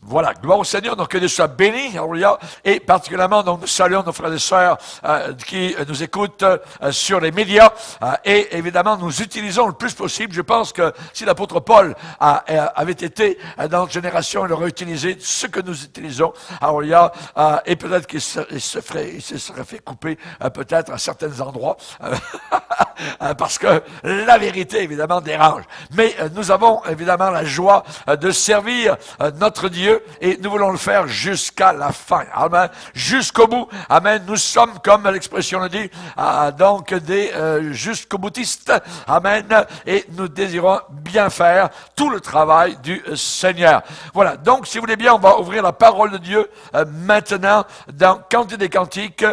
Voilà, gloire au Seigneur, donc que Dieu soit béni, alléluia, et particulièrement, donc nous saluons nos frères et sœurs qui nous écoutent sur les médias, et évidemment, nous utilisons le plus possible. Je pense que si l'apôtre Paul avait été dans notre génération, il aurait utilisé ce que nous utilisons, alléluia, et peut-être qu'il se serait fait couper peut-être à certains endroits, parce que la vérité, évidemment, dérange. Mais nous avons, évidemment, la joie de servir notre Dieu, et nous voulons le faire jusqu'à la fin. Amen. Jusqu'au bout. Amen. Nous sommes, comme l'expression le dit, donc des jusqu'au boutistes. Amen. Et nous désirons bien faire tout le travail du Seigneur. Voilà. Donc, si vous voulez bien, on va ouvrir la parole de Dieu maintenant dans Cantique des Cantiques,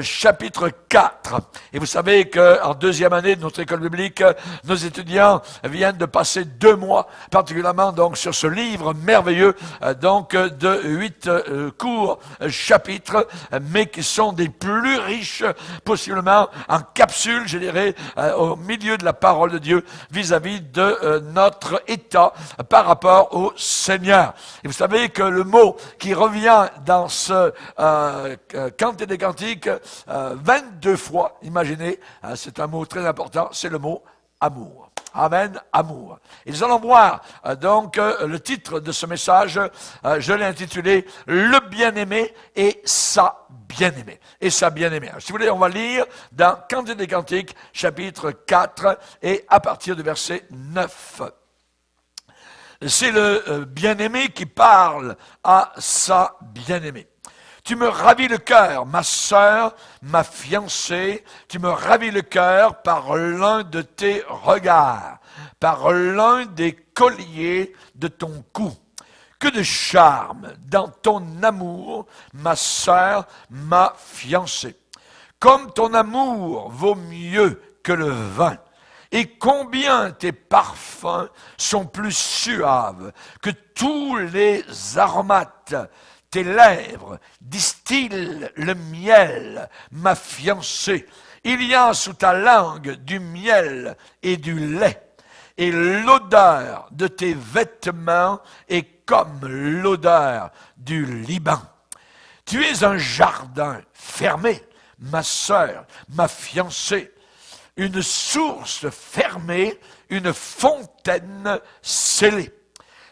chapitre 4. Et vous savez qu'en deuxième année de notre école biblique, nos étudiants viennent de passer 2 mois, particulièrement donc sur ce livre merveilleux, donc de 8 courts chapitres, mais qui sont des plus riches, possiblement en capsule, je dirais, au milieu de la parole de Dieu, vis-à-vis de notre état par rapport au Seigneur. Et vous savez que le mot qui revient dans ce Cantique des Cantiques 22 fois, imaginez, c'est un mot très important, c'est le mot amour. Amen, amour. Et nous allons voir donc le titre de ce message, je l'ai intitulé « Le bien-aimé et sa bien-aimée ». Et sa bien-aimée. Si vous voulez, on va lire dans Cantique des Cantiques, chapitre 4, et à partir du verset 9. C'est le bien-aimé qui parle à sa bien-aimée. Tu me ravis le cœur, ma sœur, ma fiancée, tu me ravis le cœur par l'un de tes regards, par l'un des colliers de ton cou. Que de charme dans ton amour, ma sœur, ma fiancée. Comme ton amour vaut mieux que le vin, et combien tes parfums sont plus suaves que tous les aromates. Tes lèvres distillent le miel, ma fiancée. Il y a sous ta langue du miel et du lait. Et l'odeur de tes vêtements est comme l'odeur du Liban. Tu es un jardin fermé, ma sœur, ma fiancée. Une source fermée, une fontaine scellée.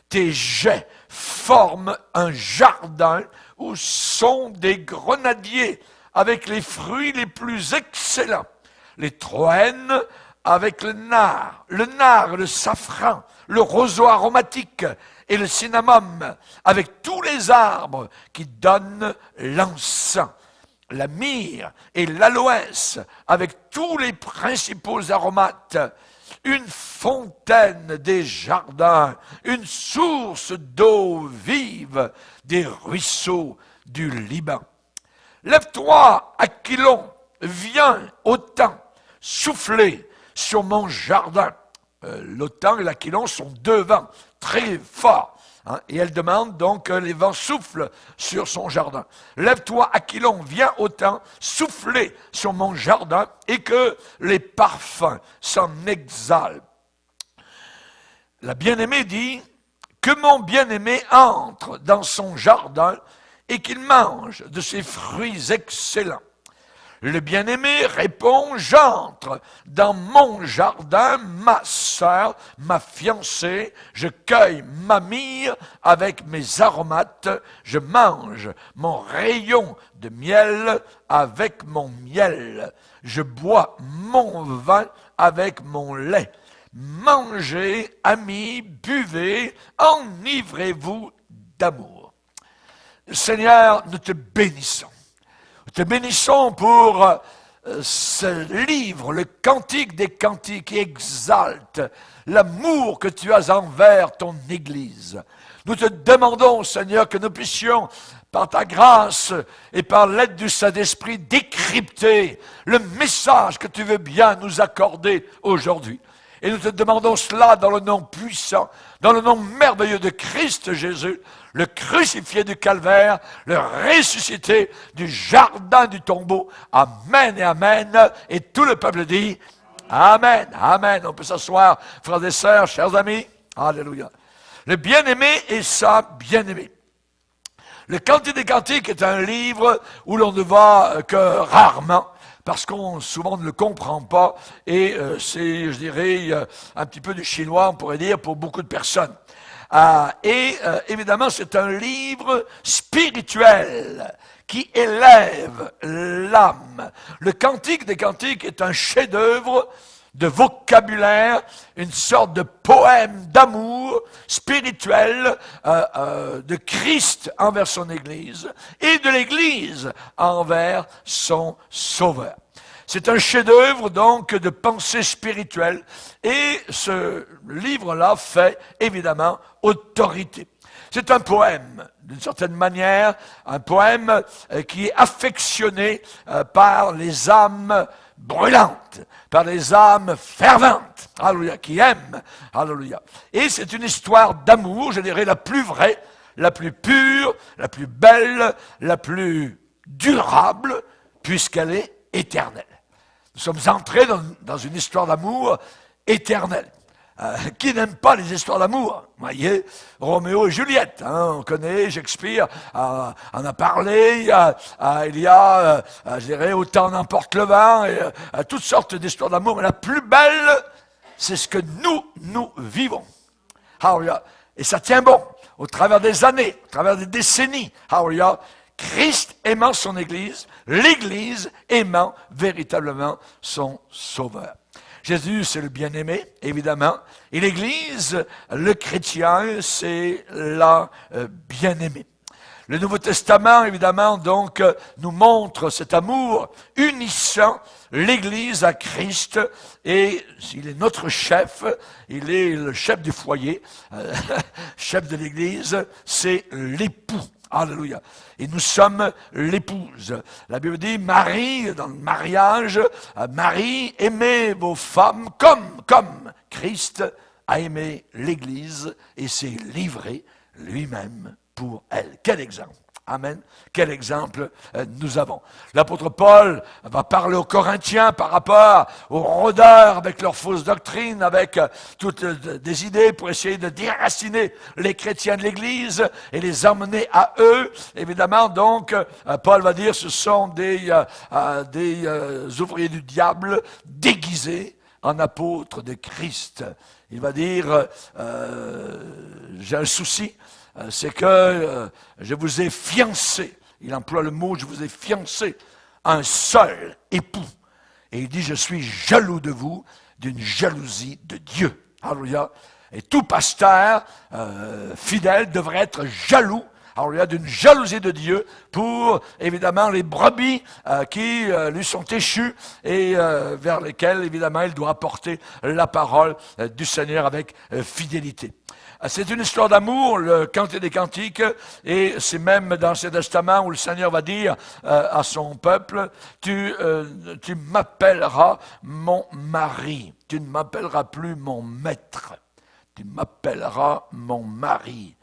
Tes jets forment un jardin où sont des grenadiers avec les fruits les plus excellents. Les troènes avec le nard, le safran, le roseau aromatique et le cinnamome, avec tous les arbres qui donnent l'encens. La myrrhe et l'aloès, avec tous les principaux aromates. Une fontaine des jardins, une source d'eau vive, des ruisseaux du Liban. Lève-toi, Aquilon, viens au temps, souffler sur mon jardin. L'autan et l'Aquilon sont 2 vents très forts. Et elle demande donc que les vents soufflent sur son jardin. Lève-toi, Aquilon, viens au temps, souffler sur mon jardin et que les parfums s'en exhalent. La bien-aimée dit que mon bien-aimé entre dans son jardin et qu'il mange de ses fruits excellents. Le bien-aimé répond, j'entre dans mon jardin, ma sœur, ma fiancée, je cueille ma myrrhe avec mes aromates, je mange mon rayon de miel avec mon miel, je bois mon vin avec mon lait. Mangez, amis, buvez, enivrez-vous d'amour. Seigneur, nous te bénissons. Nous te bénissons pour ce livre, le Cantique des Cantiques, qui exalte l'amour que tu as envers ton Église. Nous te demandons, Seigneur, que nous puissions, par ta grâce et par l'aide du Saint-Esprit, décrypter le message que tu veux bien nous accorder aujourd'hui. Et nous te demandons cela dans le nom puissant, dans le nom merveilleux de Christ Jésus, le crucifié du calvaire, le ressuscité du jardin du tombeau. Amen et amen. Et tout le peuple dit amen, amen. On peut s'asseoir, frères et sœurs, chers amis. Alléluia. Le bien-aimé et sa bien-aimée. Le Cantique des Cantiques est un livre où l'on ne va que rarement, parce qu'on souvent ne le comprend pas, et c'est, je dirais, un petit peu du chinois, on pourrait dire, pour beaucoup de personnes. Évidemment, c'est un livre spirituel qui élève l'âme. Le Cantique des Cantiques est un chef-d'œuvre de vocabulaire, une sorte de poème d'amour spirituel de Christ envers son Église et de l'Église envers son Sauveur. C'est un chef-d'œuvre donc de pensée spirituelle et ce livre-là fait évidemment autorité. C'est un poème, d'une certaine manière, un poème qui est affectionné par les âmes brûlantes, par les âmes ferventes, alléluia, qui aiment, alléluia. Et c'est une histoire d'amour, je dirais, la plus vraie, la plus pure, la plus belle, la plus durable, puisqu'elle est éternelle. Nous sommes entrés dans une histoire d'amour éternelle. Qui n'aime pas les histoires d'amour? Vous voyez, Roméo et Juliette, on connaît, Shakespeare en a parlé, il y a je dirais, autant n'emporte le vent, et toutes sortes d'histoires d'amour, mais la plus belle, c'est ce que nous vivons. Alléluia. Et ça tient bon, au travers des années, au travers des décennies. Alléluia. Christ aimant son Église, l'Église aimant véritablement son Sauveur. Jésus, c'est le bien-aimé, évidemment. Et l'Église, le chrétien, c'est la bien-aimée. Le Nouveau Testament, évidemment, donc, nous montre cet amour unissant l'Église à Christ. Et il est notre chef, il est le chef du foyer, chef de l'Église, c'est l'époux. Alléluia. Et nous sommes l'épouse. La Bible dit, Marie, dans le mariage, Marie, aimez vos femmes comme Christ a aimé l'Église et s'est livré lui-même pour elle. Quel exemple! Amen. Quel exemple nous avons. L'apôtre Paul va parler aux Corinthiens par rapport aux rôdeurs avec leurs fausses doctrines, avec toutes des idées pour essayer de déraciner les chrétiens de l'Église et les emmener à eux. Évidemment, donc, Paul va dire ce sont des ouvriers du diable déguisés en apôtres de Christ. Il va dire, j'ai un souci, c'est que je vous ai fiancé. Il emploie le mot, je vous ai fiancé, un seul époux. Et il dit, je suis jaloux de vous, d'une jalousie de Dieu. Alléluia. Et tout pasteur fidèle devrait être jaloux, alléluia, d'une jalousie de Dieu pour, évidemment, les brebis qui lui sont échues et vers lesquelles, évidemment, il doit apporter la parole du Seigneur avec fidélité. C'est une histoire d'amour, le Cantique des Cantiques, et c'est même dans l'Ancien Testament où le Seigneur va dire à son peuple, tu m'appelleras mon mari, tu ne m'appelleras plus mon maître, tu m'appelleras mon mari.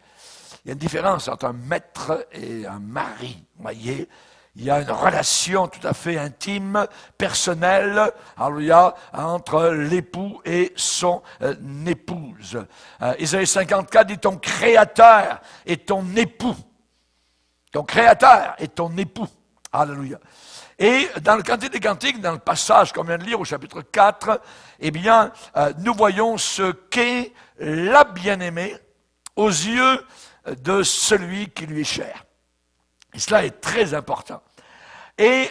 Il y a une différence entre un maître et un mari, vous voyez. Il y a une relation tout à fait intime, personnelle, alléluia, entre l'époux et son épouse. Isaïe 54 dit, ton créateur est ton époux. Ton créateur est ton époux. Alléluia. Et dans le Cantique des Cantiques, dans le passage qu'on vient de lire au chapitre 4, eh bien, nous voyons ce qu'est la bien-aimée aux yeux de celui qui lui est cher. Et cela est très important. Et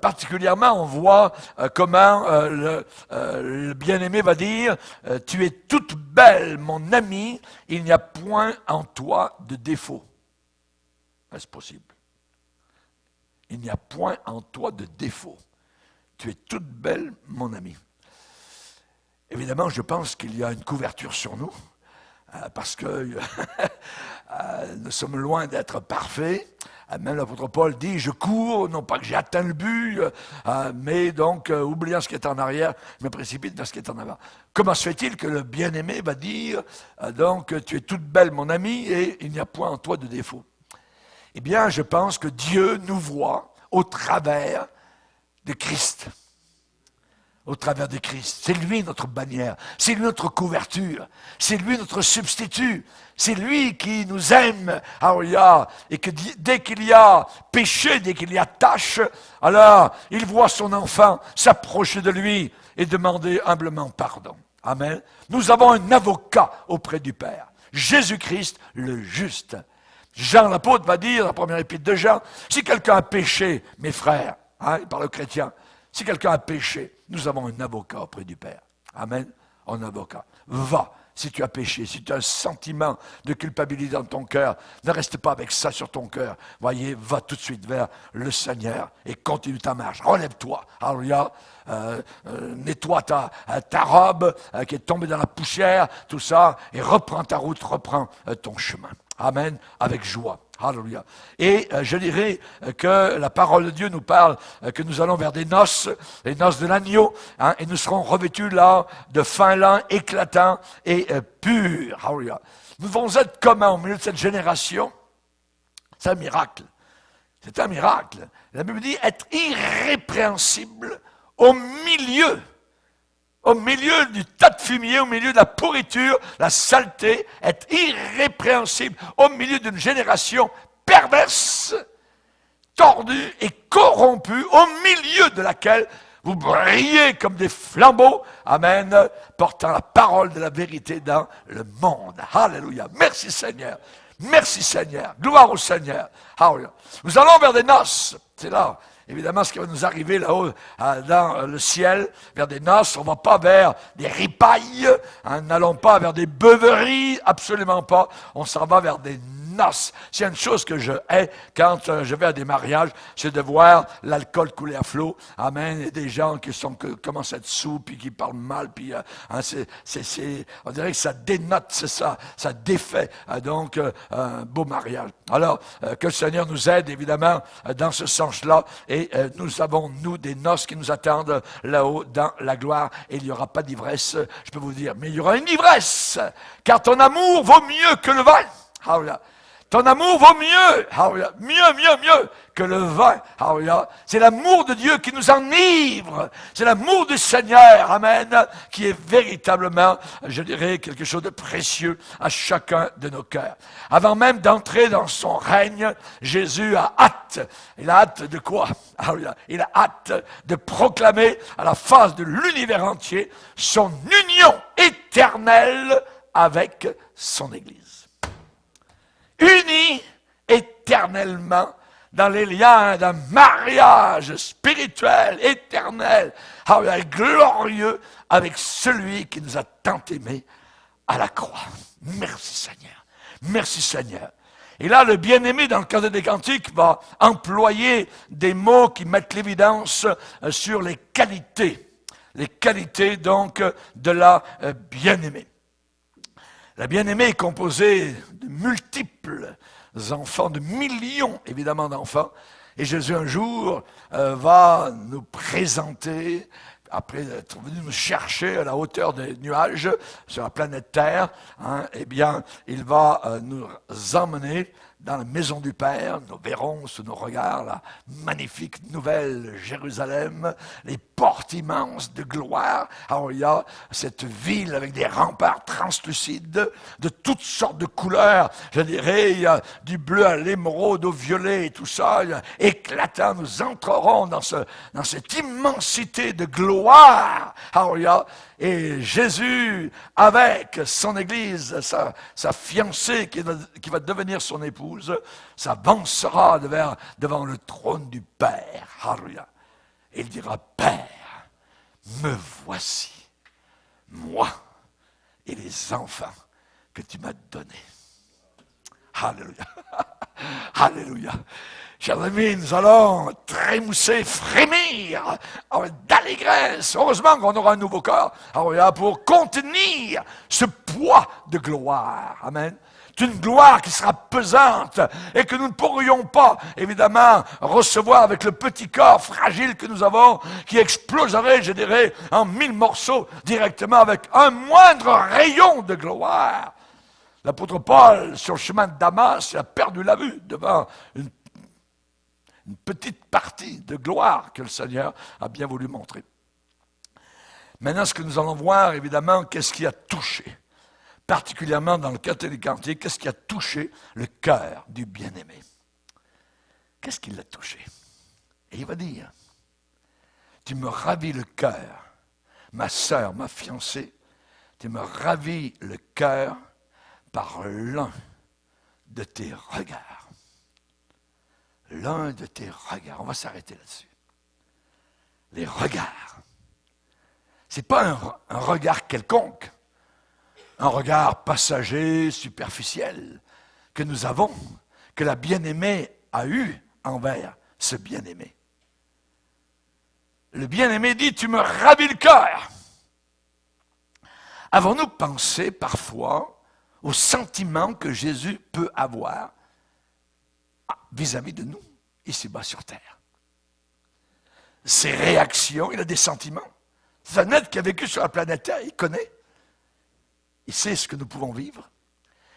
particulièrement, on voit comment le bien-aimé va dire « Tu es toute belle, mon ami, il n'y a point en toi de défaut. » Est-ce possible? Il n'y a point en toi de défaut. Tu es toute belle, mon ami. Évidemment, je pense qu'il y a une couverture sur nous, parce que nous sommes loin d'être parfaits. Même l'apôtre Paul dit, je cours, non pas que j'ai atteint le but, mais donc, oubliant ce qui est en arrière, je me précipite vers ce qui est en avant. Comment se fait-il que le bien-aimé va dire, donc, tu es toute belle, mon ami, et il n'y a point en toi de défaut? Eh bien, je pense que Dieu nous voit au travers de Christ. au travers de Christ. C'est lui notre bannière, c'est lui notre couverture, c'est lui notre substitut, c'est lui qui nous aime, alléluia, et que dès qu'il y a péché, dès qu'il y a tâche, alors il voit son enfant s'approcher de lui et demander humblement pardon. Amen. Nous avons un avocat auprès du Père, Jésus-Christ le juste. Jean l'apôtre va dire, dans la première épître de Jean, si quelqu'un a péché, mes frères, il parle aux chrétiens, si quelqu'un a péché, nous avons un avocat auprès du Père. Amen. Un avocat. Va, si tu as péché, si tu as un sentiment de culpabilité dans ton cœur, ne reste pas avec ça sur ton cœur. Voyez, va tout de suite vers le Seigneur et continue ta marche. Relève-toi. Alléluia. Nettoie ta robe qui est tombée dans la poussière, tout ça, et reprends ta route, reprends ton chemin. Amen, avec joie. Alléluia. Et je dirais que la parole de Dieu nous parle que nous allons vers des noces, les noces de l'agneau, et nous serons revêtus là de fin lin éclatant et pur. Alléluia. Nous devons être comment au milieu de cette génération? C'est un miracle. C'est un miracle. La Bible dit être irrépréhensible au milieu du tas de fumier, au milieu de la pourriture, la saleté, être irrépréhensible au milieu d'une génération perverse, tordue et corrompue, au milieu de laquelle vous brillez comme des flambeaux, amen, portant la parole de la vérité dans le monde. Alléluia. Merci Seigneur. Merci Seigneur. Gloire au Seigneur. Alléluia. Nous allons vers des noces. C'est là. Évidemment, ce qui va nous arriver là-haut, dans le ciel, vers des noces, on ne va pas vers des ripailles, n'allons pas vers des beuveries, absolument pas. On s'en va vers des noces. S'il y a une chose que je hais quand je vais à des mariages, c'est de voir l'alcool couler à flot. Amen. Et des gens qui commencent à être sous, puis qui parlent mal, puis on dirait que ça dénote, c'est ça, ça défait donc un beau mariage. Alors, que le Seigneur nous aide, évidemment, dans ce sens-là. Et nous avons, nous, des noces qui nous attendent là-haut dans la gloire. Et il n'y aura pas d'ivresse, je peux vous dire. Mais il y aura une ivresse, car ton amour vaut mieux que le vin. Alléluia. Ton amour vaut mieux, alléluia, mieux que le vin. Alléluia. C'est l'amour de Dieu qui nous enivre. C'est l'amour du Seigneur, amen, qui est véritablement, je dirais, quelque chose de précieux à chacun de nos cœurs. Avant même d'entrer dans son règne, Jésus a hâte. Il a hâte de quoi? Alléluia. Il a hâte de proclamer à la face de l'univers entier son union éternelle avec son Église. Unis éternellement dans les liens d'un mariage spirituel, éternel, glorieux, avec celui qui nous a tant aimés à la croix. Merci Seigneur. Merci Seigneur. Et là, le bien-aimé, dans le Cantique des Cantiques, va employer des mots qui mettent l'évidence sur les qualités donc de la bien-aimée. La bien-aimée est composée de multiples enfants, de millions évidemment d'enfants. Et Jésus un jour va nous présenter, après être venu nous chercher à la hauteur des nuages sur la planète Terre, eh bien, il va nous emmener dans la maison du Père. Nous verrons sous nos regards la magnifique nouvelle Jérusalem, les portes immenses de gloire. Alors il y a cette ville avec des remparts translucides de toutes sortes de couleurs. Je dirais, il y a du bleu à l'émeraude, au violet et tout ça, éclatant. Nous entrerons dans cette immensité de gloire. Alors il y a et Jésus, avec son Église, sa fiancée qui va devenir son épouse, s'avancera devant le trône du Père. Alléluia. Et il dira, Père, me voici, moi et les enfants que tu m'as donnés. Alléluia. Alléluia. Chers amis, nous allons trémousser, frémir d'allégresse. Heureusement qu'on aura un nouveau corps pour contenir ce poids de gloire. Amen. C'est une gloire qui sera pesante et que nous ne pourrions pas, évidemment, recevoir avec le petit corps fragile que nous avons, qui exploserait, je dirais, en 1000 morceaux directement avec un moindre rayon de gloire. L'apôtre Paul, sur le chemin de Damas, a perdu la vue devant une petite partie de gloire que le Seigneur a bien voulu montrer. Maintenant, ce que nous allons voir, évidemment, qu'est-ce qui a touché, particulièrement dans le catholique antique, qu'est-ce qui a touché le cœur du bien-aimé? Qu'est-ce qui l'a touché? Et il va dire, tu me ravis le cœur, ma sœur, ma fiancée, tu me ravis le cœur par l'un de tes regards. L'un de tes regards. On va s'arrêter là-dessus. Les regards. Ce n'est pas un regard quelconque, un regard passager, superficiel, que nous avons, que la bien-aimée a eu envers ce bien-aimé. Le bien-aimé dit, tu me ravis le cœur. Avons-nous pensé parfois aux sentiments que Jésus peut avoir vis-à-vis de nous, ici-bas sur terre? Ses réactions, il a des sentiments. C'est un être qui a vécu sur la planète Terre, il connaît. Il sait ce que nous pouvons vivre.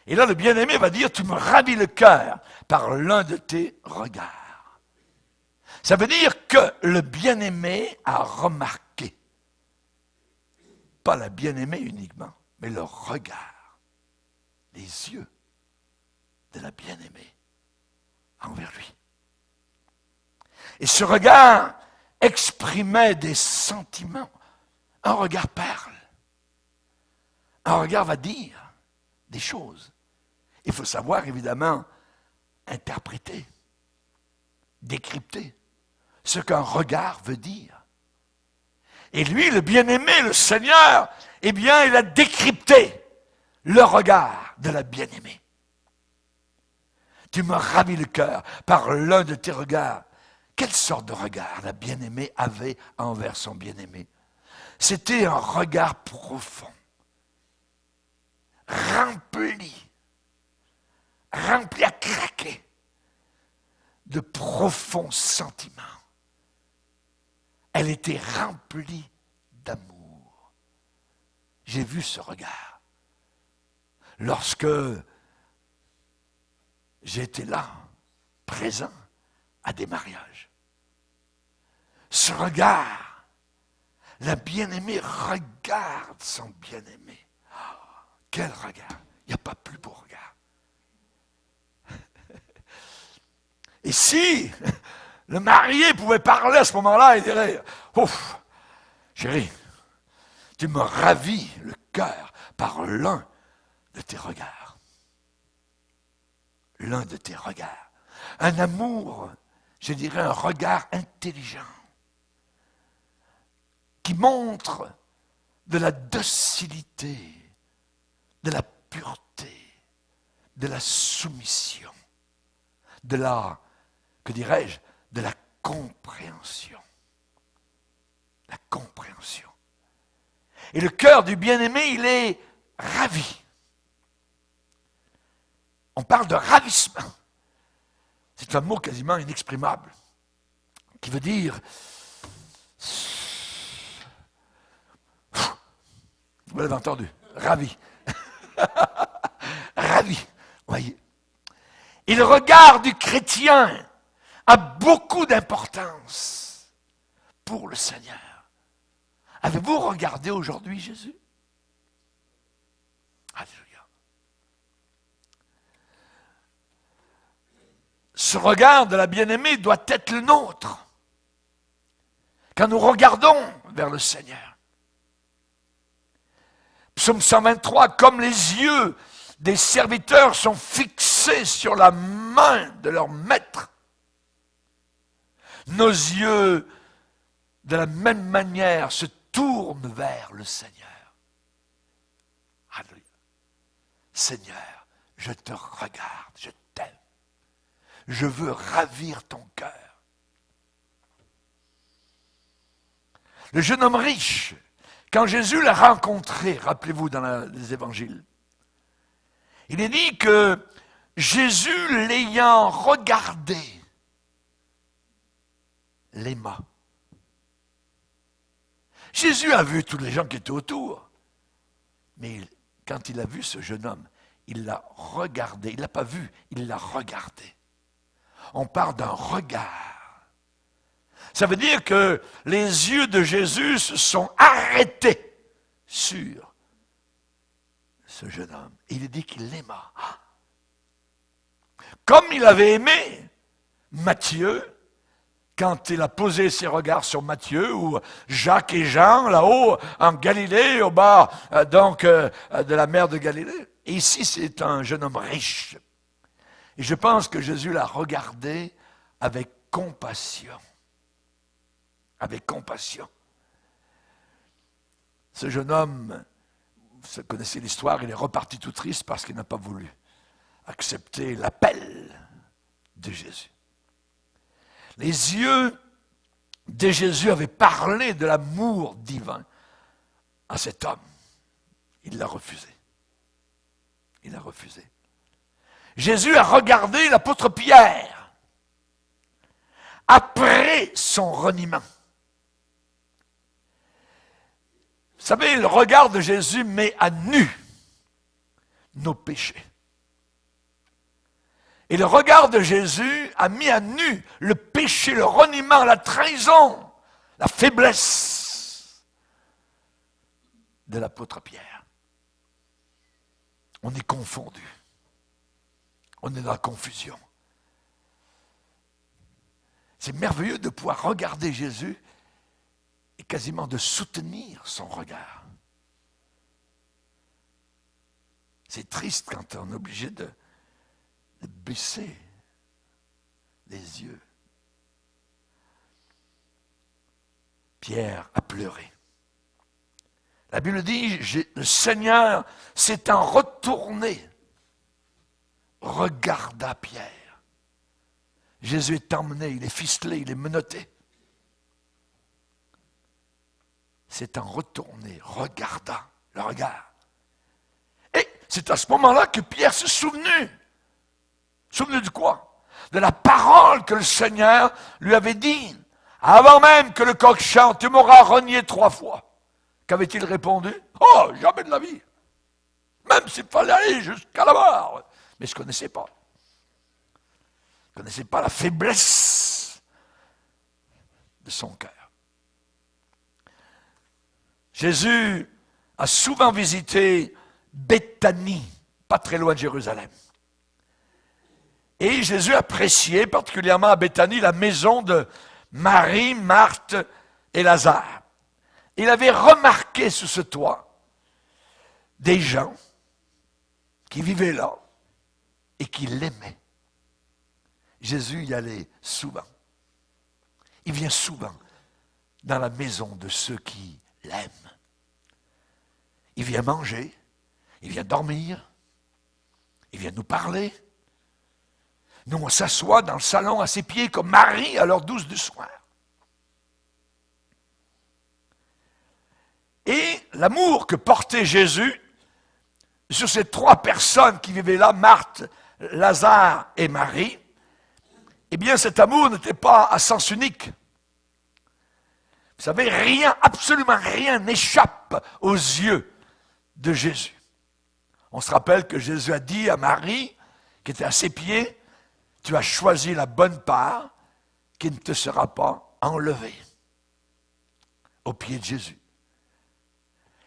Et là, le bien-aimé va dire, tu me ravis le cœur par l'un de tes regards. Ça veut dire que le bien-aimé a remarqué, pas la bien-aimée uniquement, mais le regard, les yeux de la bien-aimée envers lui. Et ce regard exprimait des sentiments. Un regard parle. Un regard va dire des choses. Il faut savoir, évidemment, interpréter, décrypter ce qu'un regard veut dire. Et lui, le bien-aimé, le Seigneur, eh bien, il a décrypté le regard de la bien-aimée. Tu me ravis le cœur par l'un de tes regards. Quelle sorte de regard la bien-aimée avait envers son bien-aimé? C'était un regard profond, rempli à craquer de profonds sentiments. Elle était remplie d'amour. J'ai vu ce regard lorsque j'étais là, présent à des mariages. Ce regard, la bien-aimée regarde son bien-aimé. Oh, quel regard! Il n'y a pas plus beau regard. Et si le marié pouvait parler à ce moment-là, il dirait, ouf, chérie, tu me ravis le cœur par l'un de tes regards. L'un de tes regards. Un amour, je dirais un regard intelligent, qui montre de la docilité, de la pureté, de la soumission, de la, que dirais-je, de la compréhension. La compréhension. Et le cœur du bien-aimé, il est ravi. On parle de ravissement. C'est un mot quasiment inexprimable, qui veut dire... Vous l'avez entendu, ravi. Ravi, voyez. Et le regard du chrétien a beaucoup d'importance pour le Seigneur. Avez-vous regardé aujourd'hui Jésus? Alléluia. Ce regard de la bien-aimée doit être le nôtre. Quand nous regardons vers le Seigneur. Psaume 123, comme les yeux des serviteurs sont fixés sur la main de leur maître, nos yeux, de la même manière, se tournent vers le Seigneur. Alléluia. Seigneur, je te regarde, je t'aime. Je veux ravir ton cœur. Le jeune homme riche, quand Jésus l'a rencontré, rappelez-vous dans les évangiles, il est dit que Jésus, l'ayant regardé, l'aima. Jésus a vu tous les gens qui étaient autour, mais quand il a vu ce jeune homme, il l'a regardé. Il ne l'a pas vu, il l'a regardé. On parle d'un regard. Ça veut dire que les yeux de Jésus se sont arrêtés sur ce jeune homme. Il dit qu'il l'aima. Comme il avait aimé Matthieu, quand il a posé ses regards sur Matthieu, ou Jacques et Jean, là-haut, en Galilée, au bas de la mer de Galilée. Et ici, c'est un jeune homme riche. Et je pense que Jésus l'a regardé avec compassion. Avec compassion. Ce jeune homme, vous connaissez l'histoire, il est reparti tout triste parce qu'il n'a pas voulu accepter l'appel de Jésus. Les yeux de Jésus avaient parlé de l'amour divin à cet homme. Il l'a refusé. Il a refusé. Jésus a regardé l'apôtre Pierre après son reniement. Vous savez, le regard de Jésus met à nu nos péchés. Et le regard de Jésus a mis à nu le péché, le reniement, la trahison, la faiblesse de l'apôtre Pierre. On est confondu. On est dans la confusion. C'est merveilleux de pouvoir regarder Jésus et quasiment de soutenir son regard. C'est triste quand on est obligé de baisser les yeux. Pierre a pleuré. La Bible dit, le Seigneur s'étant retourné, regarda Pierre. Jésus est emmené, il est ficelé, il est menotté. S'étant retourné, regarda le regard. Et c'est à ce moment-là que Pierre s'est souvenu. Souvenu de quoi? De la parole que le Seigneur lui avait dit. Avant même que le coq chante, tu m'auras renié 3 fois. Qu'avait-il répondu? Oh, jamais de la vie. Même s'il fallait aller jusqu'à la mort. Mais je ne connaissais pas. Je ne connaissais pas la faiblesse de son cœur. Jésus a souvent visité Béthanie, pas très loin de Jérusalem. Et Jésus appréciait particulièrement à Béthanie la maison de Marie, Marthe et Lazare. Il avait remarqué sous ce toit des gens qui vivaient là et qui l'aimaient. Jésus y allait souvent. Il vient souvent dans la maison de ceux qui l'aiment. Il vient manger, il vient dormir, il vient nous parler. Nous, on s'assoit dans le salon à ses pieds comme Marie à l'heure 12 du soir. Et l'amour que portait Jésus sur ces 3 personnes qui vivaient là, Marthe, Lazare et Marie, eh bien cet amour n'était pas à sens unique. Vous savez, rien, absolument rien n'échappe aux yeux de Jésus. On se rappelle que Jésus a dit à Marie, qui était à ses pieds, « Tu as choisi la bonne part qui ne te sera pas enlevée. » Aux pieds de Jésus.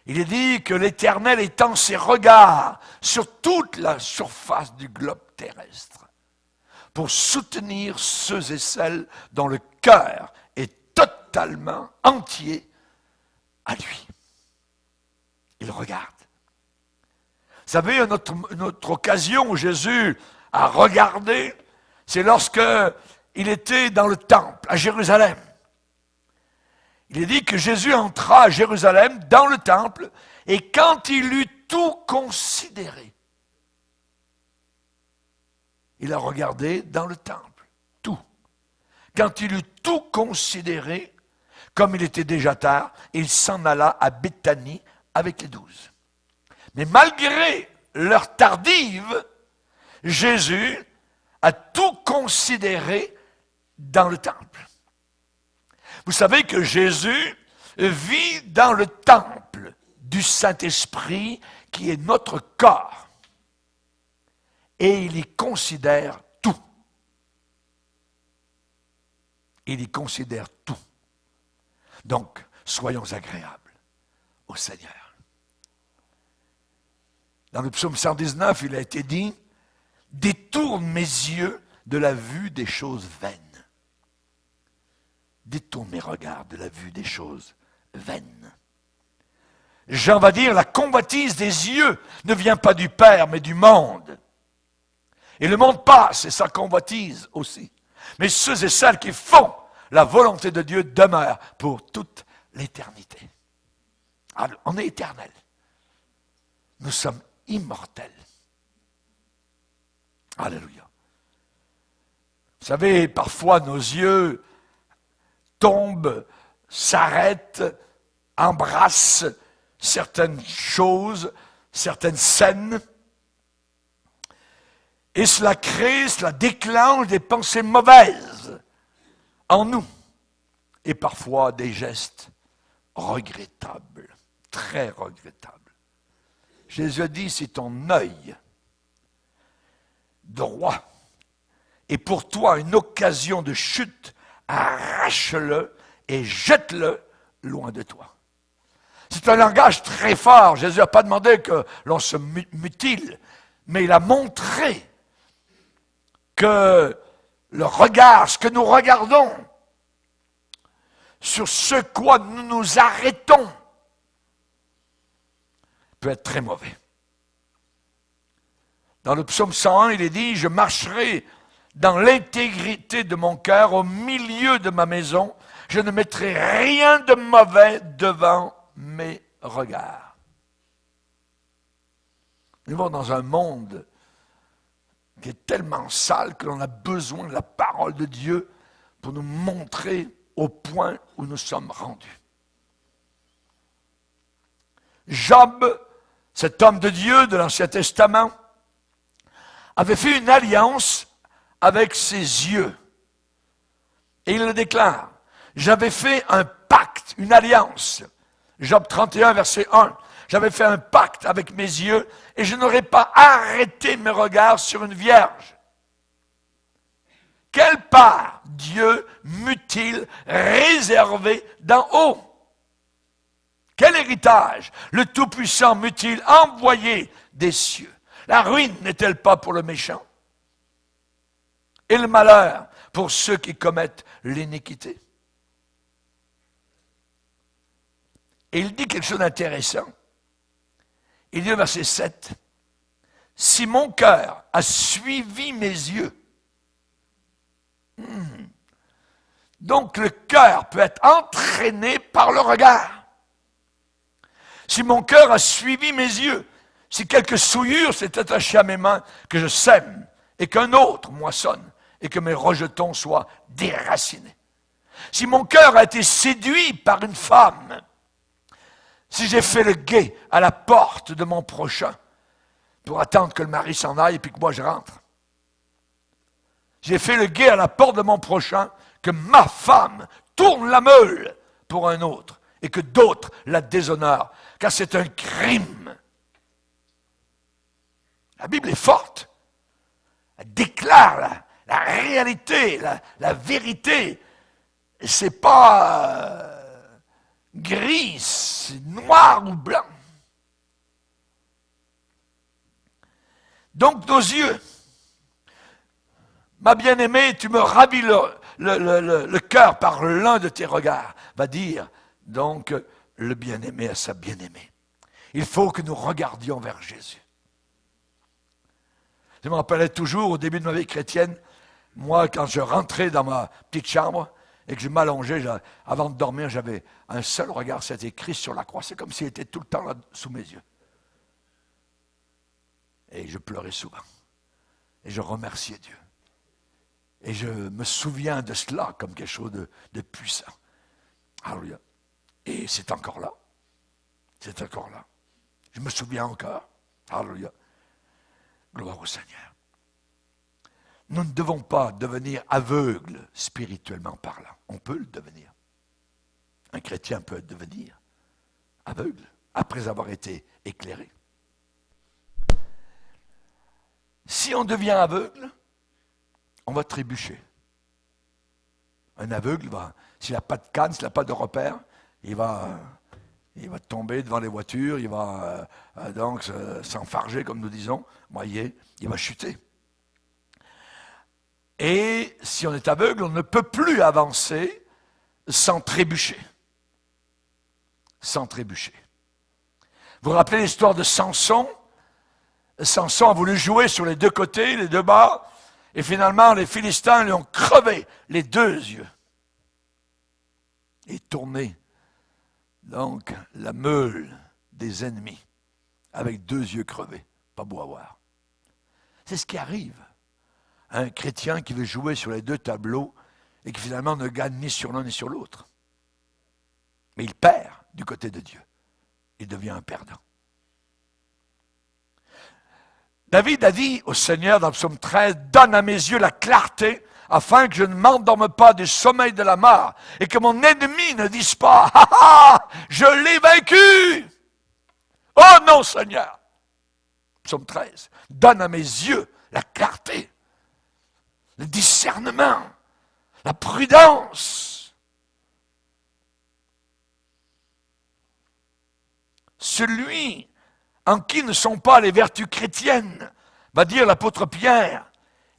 Il est dit que l'Éternel étend ses regards sur toute la surface du globe terrestre pour soutenir ceux et celles dont le cœur est totalement entier à lui. Il regarde. Vous savez, une autre occasion où Jésus a regardé, c'est lorsque il était dans le temple à Jérusalem. Il est dit que Jésus entra à Jérusalem dans le temple et quand il eut tout considéré, il a regardé dans le temple, tout. Quand il eut tout considéré, comme il était déjà tard, il s'en alla à Béthanie avec les 12. Mais malgré l'heure tardive, Jésus a tout considéré dans le temple. Vous savez que Jésus vit dans le temple du Saint-Esprit qui est notre corps. Et il y considère tout. Il y considère tout. Donc, soyons agréables au Seigneur. Dans le psaume 119, il a été dit, « Détourne mes yeux de la vue des choses vaines. » Détourne mes regards de la vue des choses vaines. Jean va dire, la convoitise des yeux ne vient pas du Père, mais du monde. Et le monde passe, et sa convoitise aussi. Mais ceux et celles qui font la volonté de Dieu demeurent pour toute l'éternité. Alors, on est éternel. Nous sommes immortels. Alléluia. Vous savez, parfois nos yeux tombent, s'arrêtent, embrassent certaines choses, certaines scènes, et cela déclenche des pensées mauvaises en nous, et parfois des gestes regrettables, très regrettables. Jésus a dit, si ton œil droit est pour toi une occasion de chute, arrache-le et jette-le loin de toi. C'est un langage très fort. Jésus n'a pas demandé que l'on se mutile, mais il a montré que le regard, ce que nous regardons, sur ce quoi nous nous arrêtons, peut être très mauvais. Dans le psaume 101, il est dit, « Je marcherai dans l'intégrité de mon cœur, au milieu de ma maison, je ne mettrai rien de mauvais devant mes regards. » Nous vivons dans un monde qui est tellement sale que l'on a besoin de la parole de Dieu pour nous montrer au point où nous sommes rendus. Job, cet homme de Dieu de l'Ancien Testament, avait fait une alliance avec ses yeux. Et il le déclare. J'avais fait un pacte, une alliance. Job 31, verset 1. J'avais fait un pacte avec mes yeux et je n'aurais pas arrêté mes regards sur une vierge. Quelle part Dieu m'eût-il réservé d'en haut? Quel héritage le Tout-Puissant m'eût-il envoyé des cieux? La ruine n'est-elle pas pour le méchant? Et le malheur pour ceux qui commettent l'iniquité? Et il dit quelque chose d'intéressant. Il dit au verset 7, « Si mon cœur a suivi mes yeux, donc le cœur peut être entraîné par le regard. Si mon cœur a suivi mes yeux, si quelque souillure s'est attachée à mes mains, que je sème et qu'un autre moissonne et que mes rejetons soient déracinés. Si mon cœur a été séduit par une femme, si j'ai fait le guet à la porte de mon prochain pour attendre que le mari s'en aille et puis que moi je rentre. J'ai fait le guet à la porte de mon prochain, que ma femme tourne la meule pour un autre et que d'autres la déshonorent, car c'est un crime. La Bible est forte. Elle déclare la réalité, la vérité. C'est pas gris, c'est noir ou blanc. Donc nos yeux, ma bien-aimée, tu me ravis le cœur par l'un de tes regards, va dire donc le bien-aimé à sa bien-aimée. Il faut que nous regardions vers Jésus. Je me rappelais toujours au début de ma vie chrétienne, moi quand je rentrais dans ma petite chambre et que je m'allongeais, avant de dormir, j'avais un seul regard, c'était Christ sur la croix. C'est comme s'il était tout le temps là sous mes yeux. Et je pleurais souvent. Et je remerciais Dieu. Et je me souviens de cela comme quelque chose de puissant. Alléluia. Et c'est encore là. C'est encore là. Je me souviens encore. Alléluia. Gloire au Seigneur. Nous ne devons pas devenir aveugles spirituellement parlant. On peut le devenir. Un chrétien peut devenir aveugle après avoir été éclairé. Si on devient aveugle, on va trébucher. Un aveugle, s'il n'a pas de canne, s'il n'a pas de repère, il va tomber devant les voitures, il va donc s'enfarger, comme nous disons, moyer, il va chuter. Et si on est aveugle, on ne peut plus avancer sans trébucher. Sans trébucher. Vous vous rappelez l'histoire de Samson? Samson a voulu jouer sur les deux côtés, les deux bords, et finalement les Philistins lui ont crevé les deux yeux. Et tourné, donc, la meule des ennemis, avec deux yeux crevés. Pas beau à voir. C'est ce qui arrive à un chrétien qui veut jouer sur les deux tableaux et qui finalement ne gagne ni sur l'un ni sur l'autre. Mais il perd du côté de Dieu. Il devient un perdant. David a dit au Seigneur dans le psaume 13, « Donne à mes yeux la clarté, afin que je ne m'endorme pas du sommeil de la mort, et que mon ennemi ne dise pas, « Ah ah, je l'ai vaincu !» Oh non, Seigneur! Psaume 13, « Donne à mes yeux la clarté, le discernement, la prudence. » Celui en qui ne sont pas les vertus chrétiennes, va dire l'apôtre Pierre,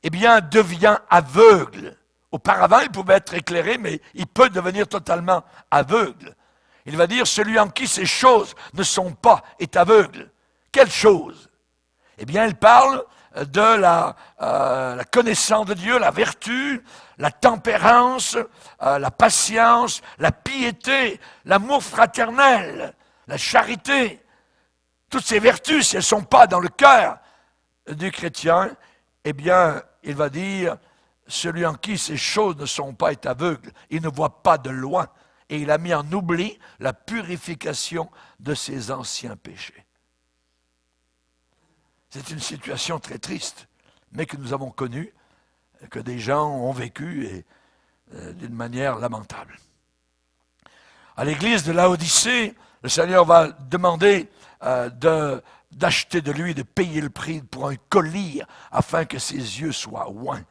eh bien, devient aveugle. Auparavant, il pouvait être éclairé, mais il peut devenir totalement aveugle. Il va dire, celui en qui ces choses ne sont pas est aveugle. Quelle chose? Eh bien, il parle de la connaissance de Dieu, la vertu, la tempérance, la patience, la piété, l'amour fraternel, la charité. Toutes ces vertus, si elles ne sont pas dans le cœur du chrétien, eh bien, il va dire, celui en qui ces choses ne sont pas est aveugle, il ne voit pas de loin, et il a mis en oubli la purification de ses anciens péchés. C'est une situation très triste, mais que nous avons connue, que des gens ont vécu et d'une manière lamentable. À l'église de Laodicée, le Seigneur va demander d'acheter de lui, de payer le prix pour un collier, afin que ses yeux soient oints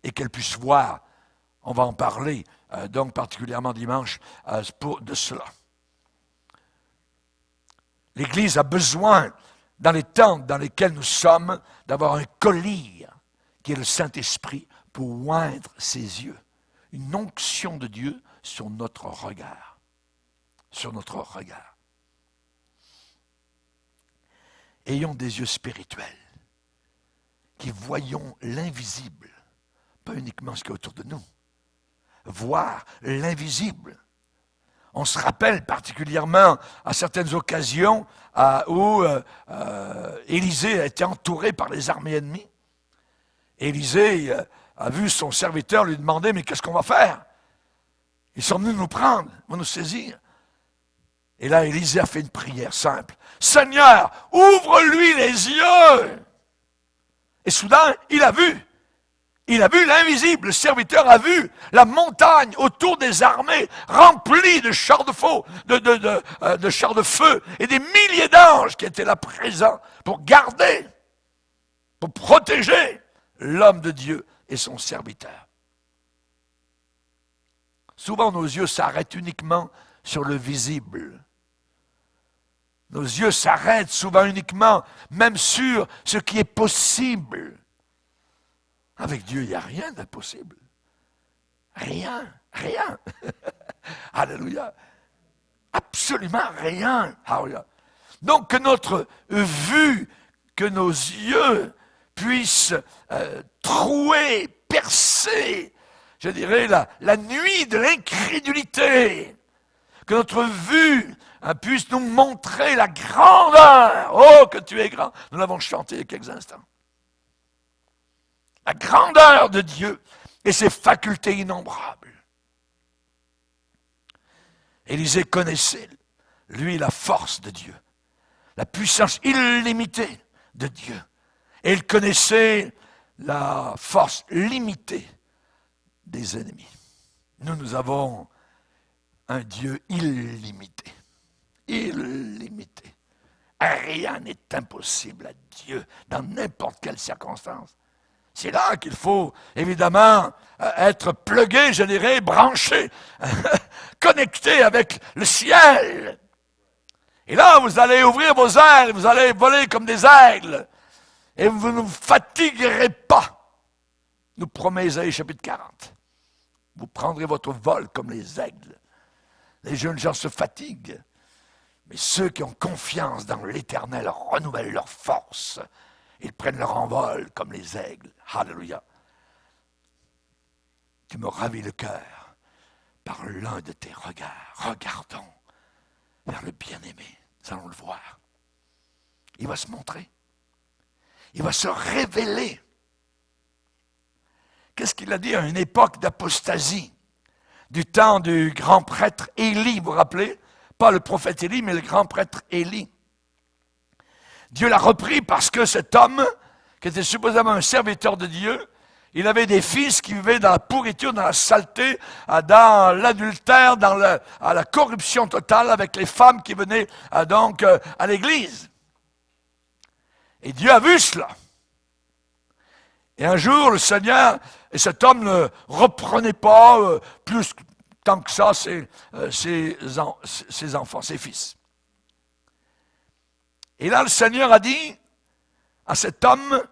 et qu'elle puisse voir. On va en parler, donc particulièrement dimanche, de cela. L'Église a besoin, dans les temps dans lesquels nous sommes, d'avoir un collier, qui est le Saint-Esprit, pour oindre ses yeux. Une onction de Dieu sur notre regard. Sur notre regard. Ayons des yeux spirituels, qui voyons l'invisible, pas uniquement ce qu'il y a autour de nous. Voir l'invisible. On se rappelle particulièrement à certaines occasions où Élisée a été entouré par les armées ennemies. Élisée a vu son serviteur lui demander, mais qu'est-ce qu'on va faire? Ils sont venus nous prendre, ils vont nous saisir. Et là, Élisée a fait une prière simple. Seigneur, ouvre-lui les yeux. Et soudain, il a vu. Il a vu l'invisible. Le serviteur a vu la montagne autour des armées remplie de chars de feu, de chars de feu et des milliers d'anges qui étaient là présents pour garder, pour protéger l'homme de Dieu et son serviteur. Souvent, nos yeux s'arrêtent uniquement sur le visible. Nos yeux s'arrêtent souvent uniquement, même sur ce qui est possible. Avec Dieu, il n'y a rien d'impossible. Rien. Alléluia. Absolument rien. Alléluia. Donc que notre vue, que nos yeux puissent trouer, percer, je dirais, la nuit de l'incrédulité. Que notre vue puisse nous montrer la grandeur. Oh, que tu es grand. Nous l'avons chanté il y a quelques instants. La grandeur de Dieu et ses facultés innombrables. Élisée connaissait, lui, la force de Dieu, la puissance illimitée de Dieu. Et il connaissait la force limitée des ennemis. Nous avons un Dieu illimité. Illimité. Rien n'est impossible à Dieu dans n'importe quelle circonstance. C'est là qu'il faut, évidemment, être plugué, je dirais, branché, connecté avec le ciel. Et là, vous allez ouvrir vos ailes, vous allez voler comme des aigles, et vous ne vous fatiguerez pas, nous promet Ésaïe chapitre 40. Vous prendrez votre vol comme les aigles. Les jeunes gens se fatiguent, mais ceux qui ont confiance dans l'Éternel renouvellent leur force. Ils prennent leur envol comme les aigles. Alléluia. Tu me ravis le cœur par l'un de tes regards. Regardons vers le bien-aimé. Nous allons le voir. Il va se montrer. Il va se révéler. Qu'est-ce qu'il a dit à une époque d'apostasie? Du temps du grand prêtre Élie, vous vous rappelez? Pas le prophète Élie, mais le grand prêtre Élie. Dieu l'a repris parce que cet homme, qui était supposément un serviteur de Dieu, il avait des fils qui vivaient dans la pourriture, dans la saleté, dans l'adultère, à la corruption totale avec les femmes qui venaient donc à l'église. Et Dieu a vu cela. Et un jour, le Seigneur, et cet homme ne reprenait pas plus tant que ça ses enfants, ses fils. Et là, le Seigneur a dit à cet homme,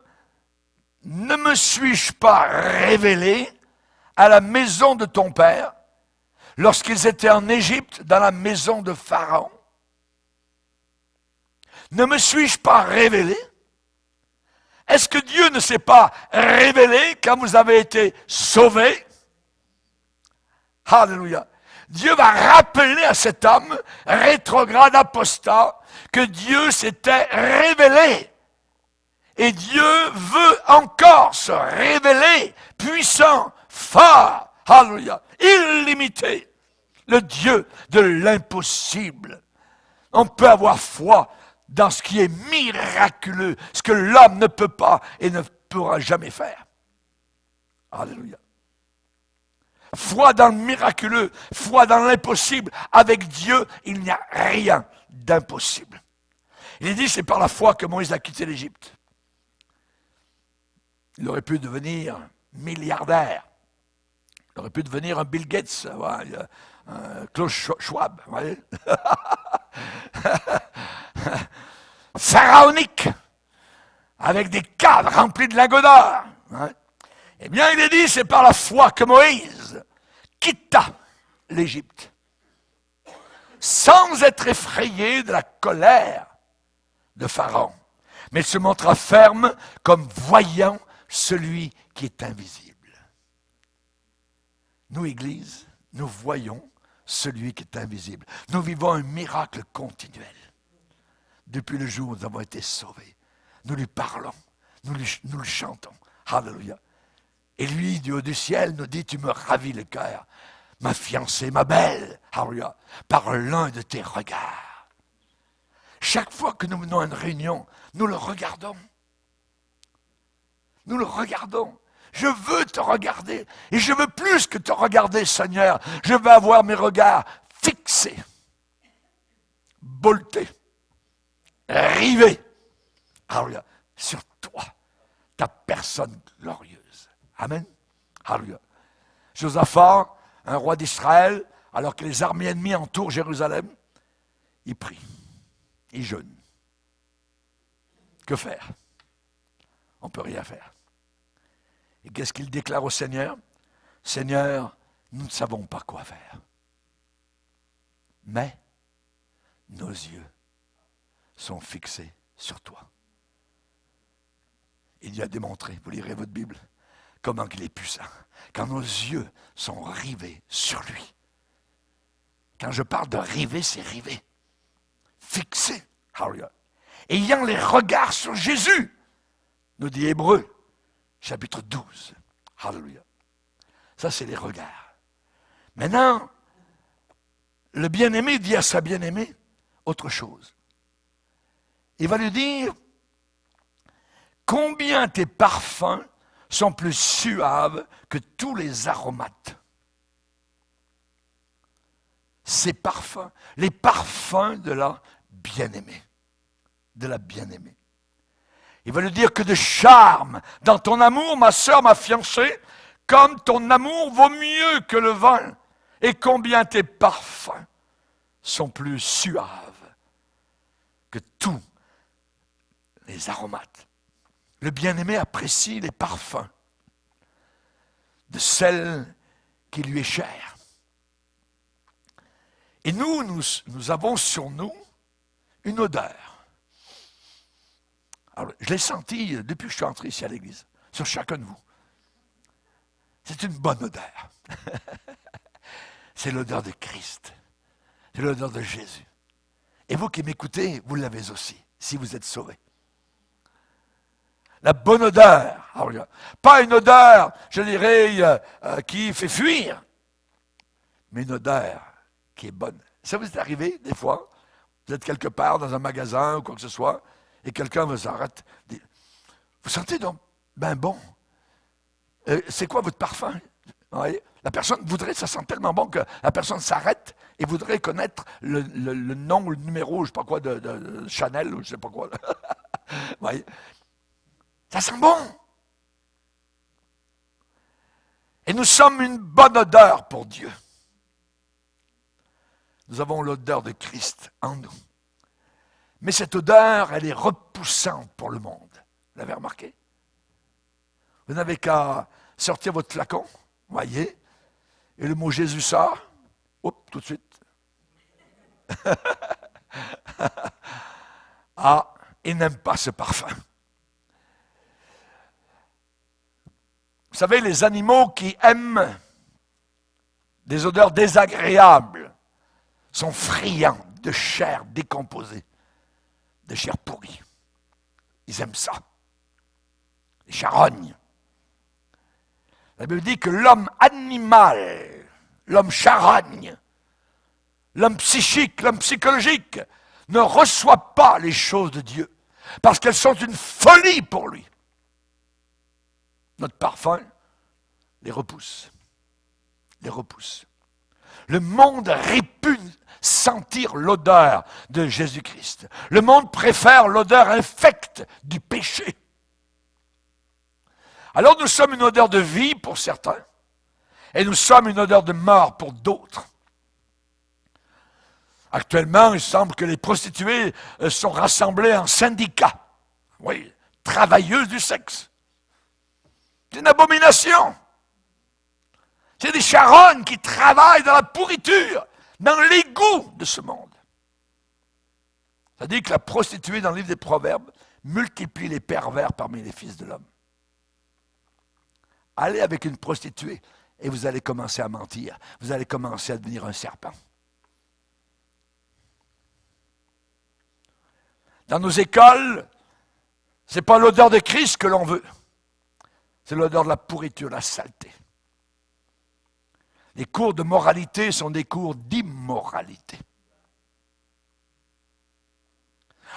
ne me suis-je pas révélé à la maison de ton père lorsqu'ils étaient en Égypte, dans la maison de Pharaon? Ne me suis-je pas révélé? Est-ce que Dieu ne s'est pas révélé quand vous avez été sauvés? Alléluia. Dieu va rappeler à cet homme, rétrograde apostat, que Dieu s'était révélé. Et Dieu veut encore se révéler, puissant, fort, alléluia, illimité, le Dieu de l'impossible. On peut avoir foi dans ce qui est miraculeux, ce que l'homme ne peut pas et ne pourra jamais faire. Alléluia. Foi dans le miraculeux, foi dans l'impossible. Avec Dieu, il n'y a rien d'impossible. Il est dit, c'est par la foi que Moïse a quitté l'Égypte. Il aurait pu devenir milliardaire. Il aurait pu devenir un Bill Gates, un Klaus Schwab. Vous voyez? Pharaonique, avec des caves remplies de lingots d'or. Eh bien, il est dit, c'est par la foi que Moïse quitta l'Égypte, sans être effrayé de la colère de Pharaon, mais il se montra ferme comme voyant celui qui est invisible. Nous, Église, nous voyons celui qui est invisible. Nous vivons un miracle continuel. Depuis le jour où nous avons été sauvés, nous lui parlons, nous le chantons. Alléluia. Et lui, du haut du ciel, nous dit, tu me ravis le cœur, ma fiancée, ma belle, alléluia, par l'un de tes regards. Chaque fois que nous menons à une réunion, nous le regardons. Nous le regardons. Je veux te regarder. Et je veux plus que te regarder, Seigneur. Je veux avoir mes regards fixés, boltés, rivés. Alléluia. Sur toi, ta personne glorieuse. Amen. Alléluia. Josaphat, un roi d'Israël, alors que les armées ennemies entourent Jérusalem, il prie, il jeûne. Que faire? On ne peut rien faire. Et qu'est-ce qu'il déclare au Seigneur? Seigneur, nous ne savons pas quoi faire. Mais nos yeux sont fixés sur toi. Il y a démontré, vous lirez votre Bible, comment il est puissant. Quand nos yeux sont rivés sur lui. Quand je parle de river, c'est river. Fixé. Alléluia. Ayant les regards sur Jésus, nous dit Hébreux, chapitre 12. Alléluia. Ça, c'est les regards. Maintenant, le bien-aimé dit à sa bien-aimée autre chose. Il va lui dire, combien tes parfums sont plus suaves que tous les aromates. Ces parfums, les parfums de la bien-aimée. De la bien-aimée. Il va lui dire que de charme dans ton amour, ma sœur, ma fiancée, comme ton amour vaut mieux que le vin, et combien tes parfums sont plus suaves que tous les aromates. Le bien-aimé apprécie les parfums de celle qui lui est chère. Et nous avons sur nous une odeur. Alors, je l'ai senti depuis que je suis entré ici à l'église, sur chacun de vous. C'est une bonne odeur. C'est l'odeur de Christ. C'est l'odeur de Jésus. Et vous qui m'écoutez, vous l'avez aussi, si vous êtes sauvés. La bonne odeur. Alors, pas une odeur, je dirais, qui fait fuir, mais une odeur qui est bonne. Ça vous est arrivé, des fois, vous êtes quelque part dans un magasin ou quoi que ce soit, et quelqu'un vous arrête. Dit, vous sentez donc ben bon. C'est quoi votre parfum? Oui. La personne voudrait, ça sent tellement bon que la personne s'arrête et voudrait connaître le nom, le numéro, je sais pas quoi, de Chanel ou je sais pas quoi. Oui. Ça sent bon. Et nous sommes une bonne odeur pour Dieu. Nous avons l'odeur de Christ en nous. Mais cette odeur, elle est repoussante pour le monde. Vous l'avez remarqué? Vous n'avez qu'à sortir votre flacon, voyez, et le mot Jésus sort, hop, tout de suite. Ah, il n'aime pas ce parfum. Vous savez, les animaux qui aiment des odeurs désagréables sont friands de chair décomposée, de chair pourrie. Ils aiment ça. Les charognes. La Bible dit que l'homme animal, l'homme charogne, l'homme psychique, l'homme psychologique, ne reçoit pas les choses de Dieu, parce qu'elles sont une folie pour lui. Notre parfum les repousse. Les repousse. Le monde répugne sentir l'odeur de Jésus-Christ. Le monde préfère l'odeur infecte du péché. Alors nous sommes une odeur de vie pour certains, et nous sommes une odeur de mort pour d'autres. Actuellement, il semble que les prostituées sont rassemblées en syndicats. Oui, travailleuses du sexe. C'est une abomination. C'est des charognes qui travaillent dans la pourriture, dans l'égout de ce monde. Ça dit que la prostituée, dans le livre des Proverbes, multiplie les pervers parmi les fils de l'homme. Allez avec une prostituée et vous allez commencer à mentir. Vous allez commencer à devenir un serpent. Dans nos écoles, ce n'est pas l'odeur de Christ que l'on veut. C'est l'odeur de la pourriture, de la saleté. Les cours de moralité sont des cours d'immoralité.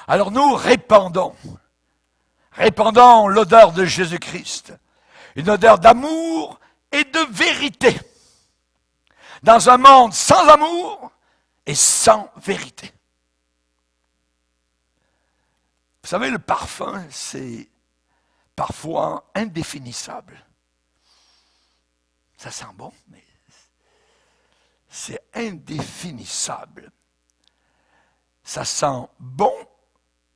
Alors nous répandons l'odeur de Jésus-Christ, une odeur d'amour et de vérité, dans un monde sans amour et sans vérité. Vous savez, le parfum, c'est parfois indéfinissable. Ça sent bon, mais c'est indéfinissable. Ça sent bon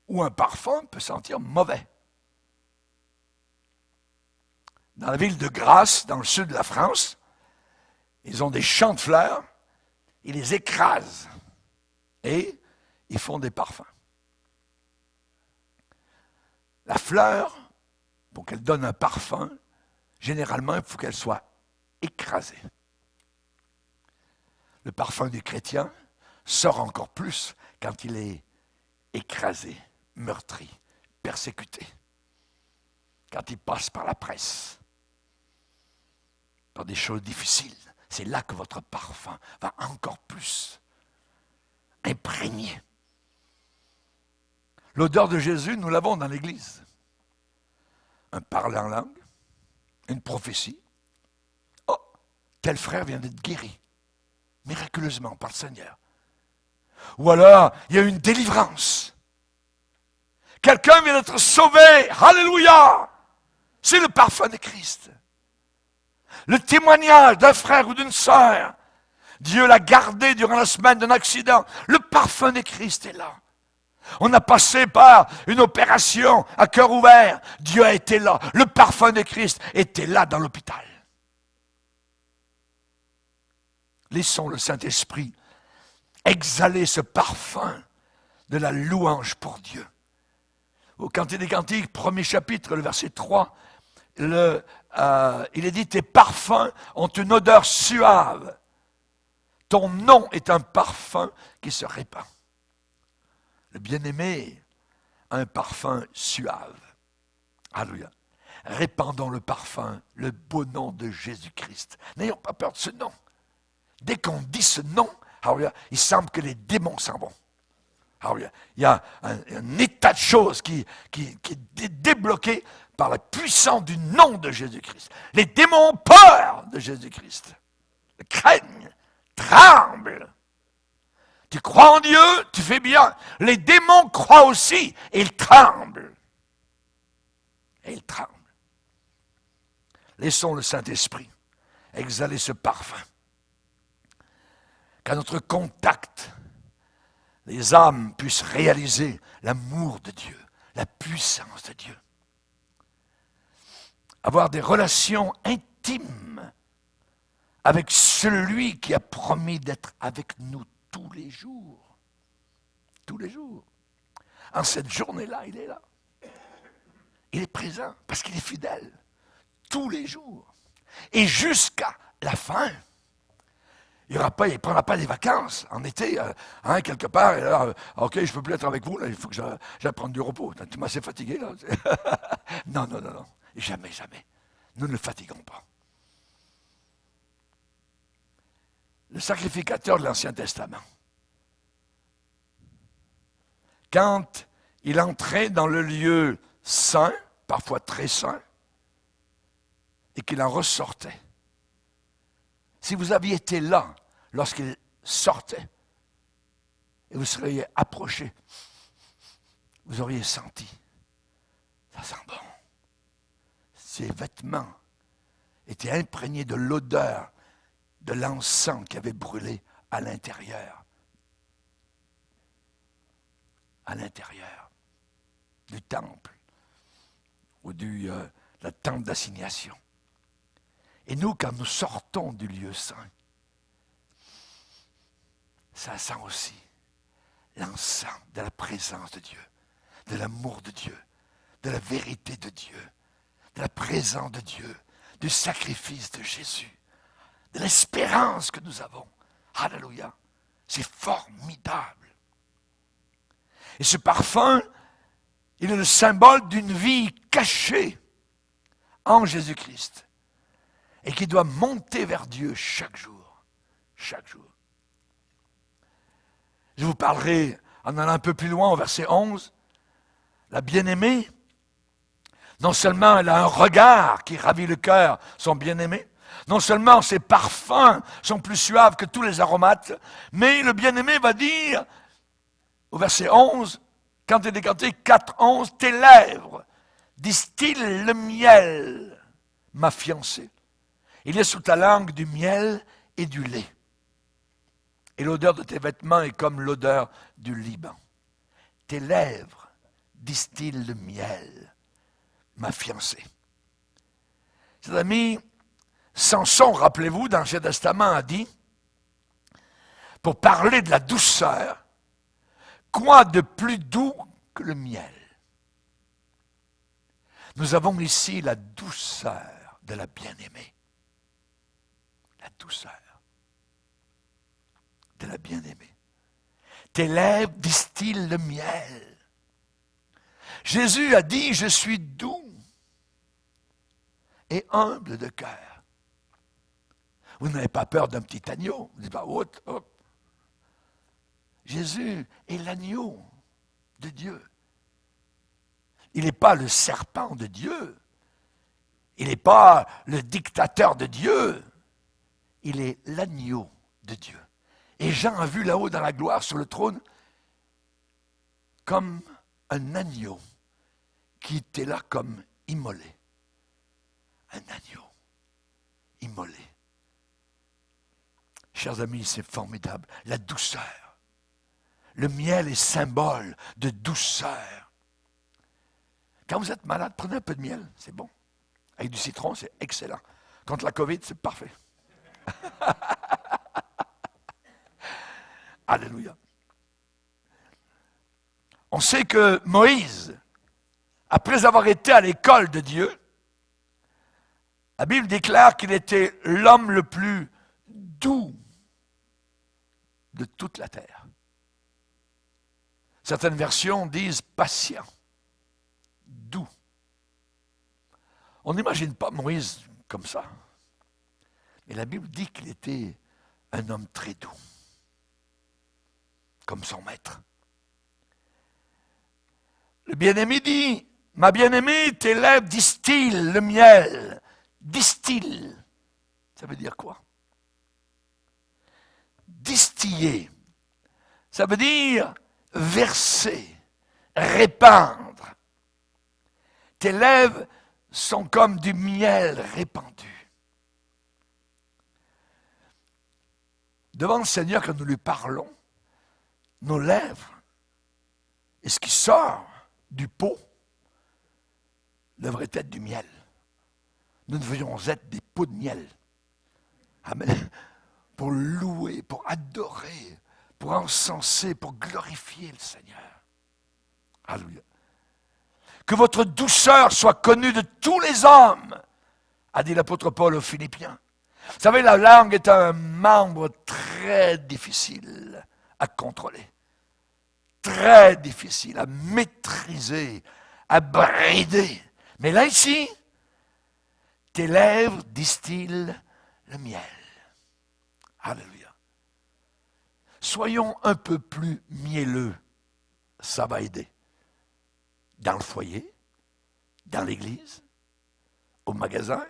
ou un parfum peut sentir mauvais. Dans la ville de Grasse, dans le sud de la France, ils ont des champs de fleurs, ils les écrasent et ils font des parfums. La fleur, pour qu'elle donne un parfum, généralement, il faut qu'elle soit écrasée. Le parfum du chrétien sort encore plus quand il est écrasé, meurtri, persécuté. Quand il passe par la presse, par des choses difficiles, c'est là que votre parfum va encore plus imprégner. L'odeur de Jésus, nous l'avons dans l'Église. Un parler en langue, une prophétie. Oh, tel frère vient d'être guéri, miraculeusement par le Seigneur. Ou alors, il y a une délivrance. Quelqu'un vient d'être sauvé. Alléluia! C'est le parfum de Christ. Le témoignage d'un frère ou d'une sœur. Dieu l'a gardé durant la semaine d'un accident. Le parfum de Christ est là. On a passé par une opération à cœur ouvert. Dieu a été là. Le parfum de Christ était là dans l'hôpital. Laissons le Saint-Esprit exhaler ce parfum de la louange pour Dieu. Au Cantique des Cantiques, premier chapitre, le verset 3, il est dit, tes parfums ont une odeur suave. Ton nom est un parfum qui se répand. Le bien-aimé a un parfum suave. Alléluia. Répandons le parfum, le beau nom de Jésus-Christ. N'ayons pas peur de ce nom. Dès qu'on dit ce nom, alléluia, il semble que les démons s'en vont. Alléluia. Il y a un état de choses qui est débloqué par la puissance du nom de Jésus-Christ. Les démons ont peur de Jésus-Christ. Ils craignent, tremblent. Tu crois en Dieu, tu fais bien. Les démons croient aussi et ils tremblent. Et ils tremblent. Laissons le Saint-Esprit exhaler ce parfum. Qu'à notre contact, les âmes puissent réaliser l'amour de Dieu, la puissance de Dieu. Avoir des relations intimes avec celui qui a promis d'être avec nous tous les jours. Tous les jours. En cette journée-là, il est là. Il est présent parce qu'il est fidèle. Tous les jours. Et jusqu'à la fin. Il ne prendra pas des vacances en été, quelque part. Et là, OK, je ne peux plus être avec vous, là, il faut que j'aille prendre du repos. Tu m'as assez fatigué, là. Non. Jamais. Nous ne le fatiguons pas. Le sacrificateur de l'Ancien Testament, quand il entrait dans le lieu saint, parfois très saint, et qu'il en ressortait, si vous aviez été là lorsqu'il sortait, et vous seriez approché, vous auriez senti, ça sent bon. Ses vêtements étaient imprégnés de l'odeur de l'encens qui avait brûlé à l'intérieur. À l'intérieur du temple ou de la tente d'assignation. Et nous, quand nous sortons du lieu saint, ça sent aussi l'encens de la présence de Dieu, de l'amour de Dieu, de la vérité de Dieu, de la présence de Dieu, du sacrifice de Jésus, de l'espérance que nous avons. Alléluia. C'est formidable. Et ce parfum, il est le symbole d'une vie cachée en Jésus-Christ et qui doit monter vers Dieu chaque jour. Chaque jour. Je vous parlerai, en allant un peu plus loin, au verset 11. La bien-aimée, non seulement elle a un regard qui ravit le cœur, son bien-aimé, non seulement ses parfums sont plus suaves que tous les aromates, mais le bien-aimé va dire, au verset 11, quand il est canté 4, 11, tes lèvres distillent le miel, ma fiancée. Il y a sous ta langue du miel et du lait. Et l'odeur de tes vêtements est comme l'odeur du Liban. Tes lèvres distillent le miel, ma fiancée. Chers amis, Samson, rappelez-vous, dans l'Ancien Testament, a dit, pour parler de la douceur, quoi de plus doux que le miel? Nous avons ici la douceur de la bien-aimée. La douceur de la bien-aimée. Tes lèvres distillent le miel. Jésus a dit, je suis doux et humble de cœur. Vous n'avez pas peur d'un petit agneau. Vous ne dites pas, hop. Jésus est l'agneau de Dieu. Il n'est pas le serpent de Dieu. Il n'est pas le dictateur de Dieu. Il est l'agneau de Dieu. Et Jean a vu là-haut dans la gloire sur le trône comme un agneau qui était là comme immolé. Un agneau immolé. Chers amis, c'est formidable. La douceur. Le miel est symbole de douceur. Quand vous êtes malade, prenez un peu de miel, c'est bon. Avec du citron, c'est excellent. Contre la COVID, c'est parfait. Alléluia. On sait que Moïse, après avoir été à l'école de Dieu, la Bible déclare qu'il était l'homme le plus doux de toute la terre. Certaines versions disent patient, doux. On n'imagine pas Moïse comme ça. Mais la Bible dit qu'il était un homme très doux, comme son maître. Le bien-aimé dit, ma bien-aimée, tes lèvres distillent le miel. Distille. Ça veut dire quoi? Distiller. Ça veut dire verser, répandre. Tes lèvres sont comme du miel répandu. Devant le Seigneur, quand nous lui parlons, nos lèvres et ce qui sort du pot devrait être du miel. Nous devrions être des pots de miel. Amen. Pour louer, pour adorer, pour encenser, pour glorifier le Seigneur. Alléluia. Que votre douceur soit connue de tous les hommes, a dit l'apôtre Paul aux Philippiens. Vous savez, la langue est un membre très difficile à contrôler. Très difficile à maîtriser, à brider. Mais là, ici, tes lèvres distillent le miel. Alléluia. Soyons un peu plus mielleux. Ça va aider. Dans le foyer, dans l'église, au magasin,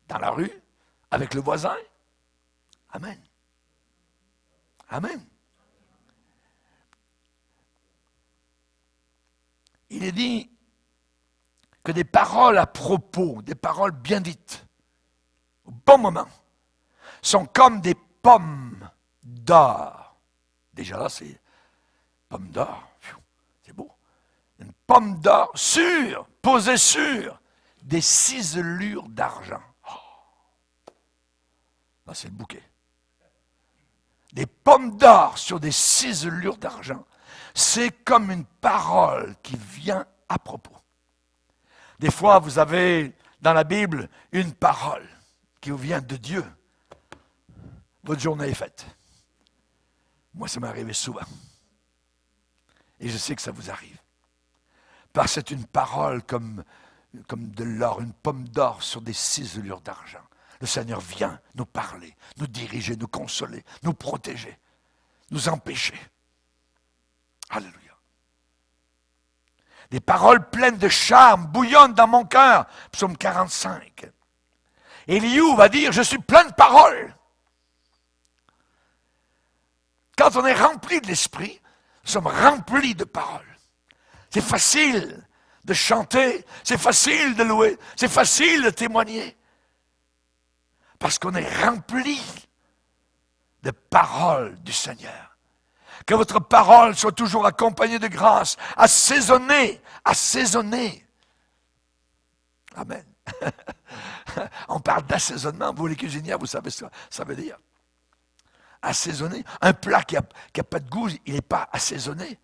dans la rue, avec le voisin. Amen. Amen. Il est dit que des paroles à propos, des paroles bien dites, au bon moment, sont comme des pommes d'or. Déjà là, c'est pommes d'or. C'est beau. Une pomme d'or sûre, posée sur des ciselures d'argent. Oh. Là, c'est le bouquet. Des pommes d'or sur des ciselures d'argent. C'est comme une parole qui vient à propos. Des fois, vous avez dans la Bible une parole qui vous vient de Dieu. Votre journée est faite. Moi, ça m'est arrivé souvent. Et je sais que ça vous arrive. Parce que c'est une parole comme de l'or, une pomme d'or sur des ciselures d'argent. Le Seigneur vient nous parler, nous diriger, nous consoler, nous protéger, nous empêcher. Alléluia. Des paroles pleines de charme bouillonnent dans mon cœur. Psaume 45. Éliou va dire, je suis plein de paroles. Quand on est rempli de l'esprit, nous sommes remplis de paroles. C'est facile de chanter, c'est facile de louer, c'est facile de témoigner. Parce qu'on est rempli de paroles du Seigneur. Que votre parole soit toujours accompagnée de grâce, assaisonnée, assaisonnée. Amen. On parle d'assaisonnement, vous les cuisinières, vous savez ce que ça veut dire. Assaisonné. Un plat qui n'a pas de goût, il n'est pas assaisonné.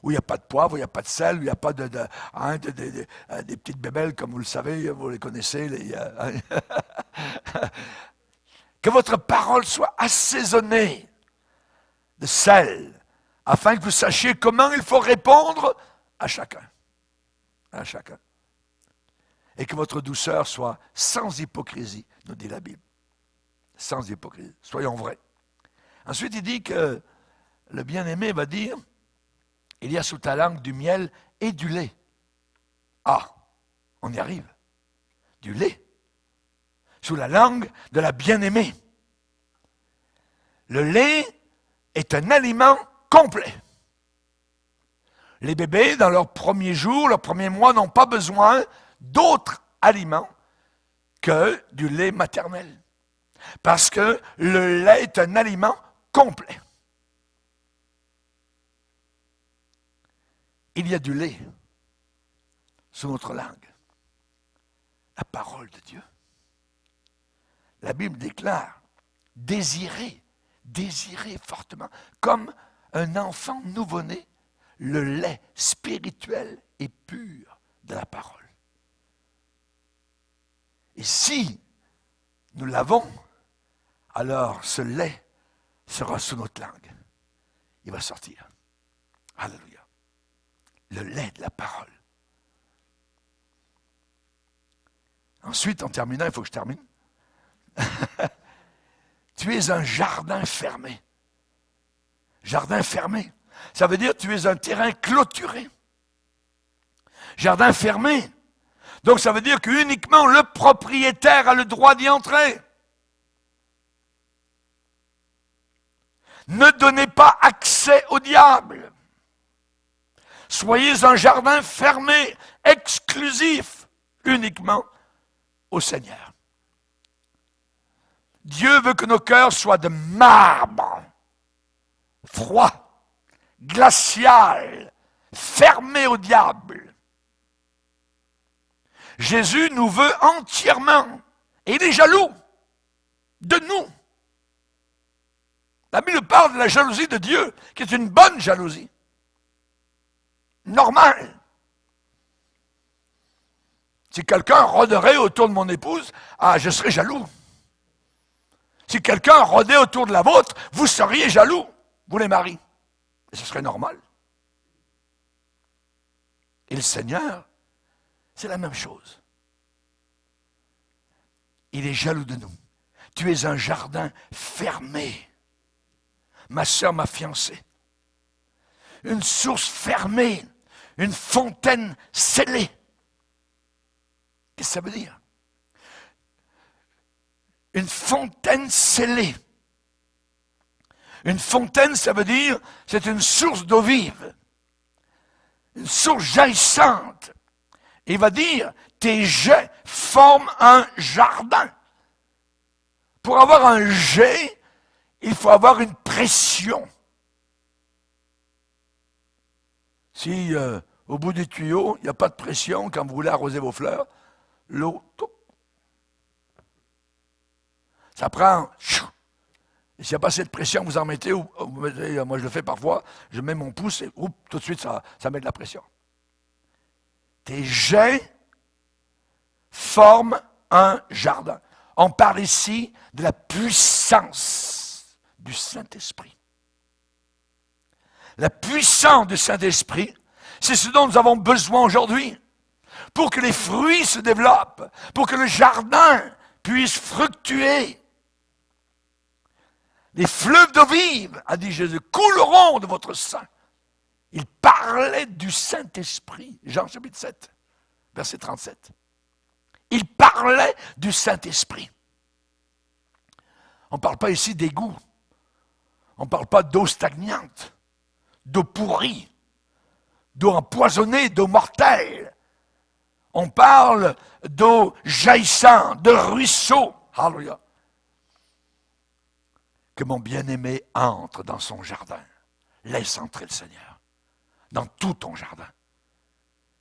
Où il n'y a pas de poivre, où il n'y a pas de sel, où il n'y a pas des petites bébelles, comme vous le savez, vous les connaissez. Que votre parole soit assaisonnée de sel, afin que vous sachiez comment il faut répondre à chacun. À chacun. Et que votre douceur soit sans hypocrisie, nous dit la Bible. Sans hypocrisie. Soyons vrais. Ensuite, il dit que le bien-aimé va dire, il y a sous ta langue du miel et du lait. Ah, on y arrive. Du lait. Sous la langue de la bien-aimée. Le lait est un aliment complet. Les bébés, dans leurs premiers jours, leurs premiers mois, n'ont pas besoin d'autres aliments que du lait maternel. Parce que le lait est un aliment complet. Il y a du lait sur notre langue. La parole de Dieu. La Bible déclare, désirez fortement, comme un enfant nouveau-né, le lait spirituel et pur de la parole. Et si nous l'avons, alors ce lait sera sous notre langue. Il va sortir. Alléluia. Le lait de la parole. Ensuite, en terminant, il faut que je termine. Tu es un jardin fermé. Jardin fermé. Ça veut dire que tu es un terrain clôturé. Jardin fermé. Donc ça veut dire qu'uniquement le propriétaire a le droit d'y entrer. Ne donnez pas accès au diable. Soyez un jardin fermé, exclusif, uniquement au Seigneur. Dieu veut que nos cœurs soient de marbre, froid, glacial, fermé au diable. Jésus nous veut entièrement, et il est jaloux de nous. La Bible parle de la jalousie de Dieu, qui est une bonne jalousie. Normale. Si quelqu'un rôderait autour de mon épouse, je serais jaloux. Si quelqu'un rôdait autour de la vôtre, vous seriez jaloux, vous les maris. Et ce serait normal. Et le Seigneur, c'est la même chose. Il est jaloux de nous. Tu es un jardin fermé. Ma sœur, ma fiancée. Une source fermée. Une fontaine scellée. Qu'est-ce que ça veut dire? Une fontaine scellée. Une fontaine, ça veut dire, c'est une source d'eau vive. Une source jaillissante. Et il va dire, tes jets forment un jardin. Pour avoir un jet, il faut avoir une pression. Si au bout du tuyau, il n'y a pas de pression, quand vous voulez arroser vos fleurs, l'eau, tout. Ça prend. Et s'il n'y a pas assez de pression, vous en mettez, ou vous mettez, moi je le fais parfois, je mets mon pouce et tout de suite ça met de la pression. Tes jets forment un jardin. On parle ici de la puissance du Saint-Esprit. La puissance du Saint-Esprit, c'est ce dont nous avons besoin aujourd'hui pour que les fruits se développent, pour que le jardin puisse fructuer. Les fleuves d'eau vive, a dit Jésus, couleront de votre sein. Il parlait du Saint-Esprit. Jean chapitre 7, verset 37. Il parlait du Saint-Esprit. On ne parle pas ici d'égout. On ne parle pas d'eau stagnante, d'eau pourrie, d'eau empoisonnée, d'eau mortelle. On parle d'eau jaillissante, de ruisseaux. Alléluia. Que mon bien-aimé entre dans son jardin. Laisse entrer le Seigneur. Dans tout ton jardin.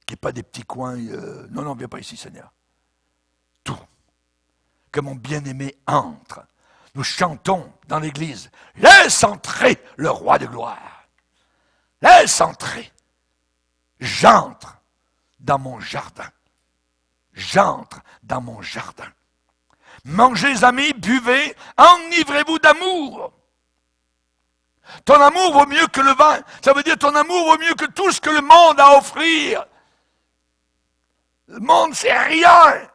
Qu'il n'y ait pas des petits coins. Non, viens pas ici, Seigneur. Tout. Que mon bien-aimé entre. Nous chantons dans l'église. Laisse entrer le roi de gloire. Laisse entrer. J'entre dans mon jardin. J'entre dans mon jardin. Mangez, amis, buvez, enivrez-vous d'amour. Ton amour vaut mieux que le vin. Ça veut dire ton amour vaut mieux que tout ce que le monde a à offrir. Le monde, c'est rien.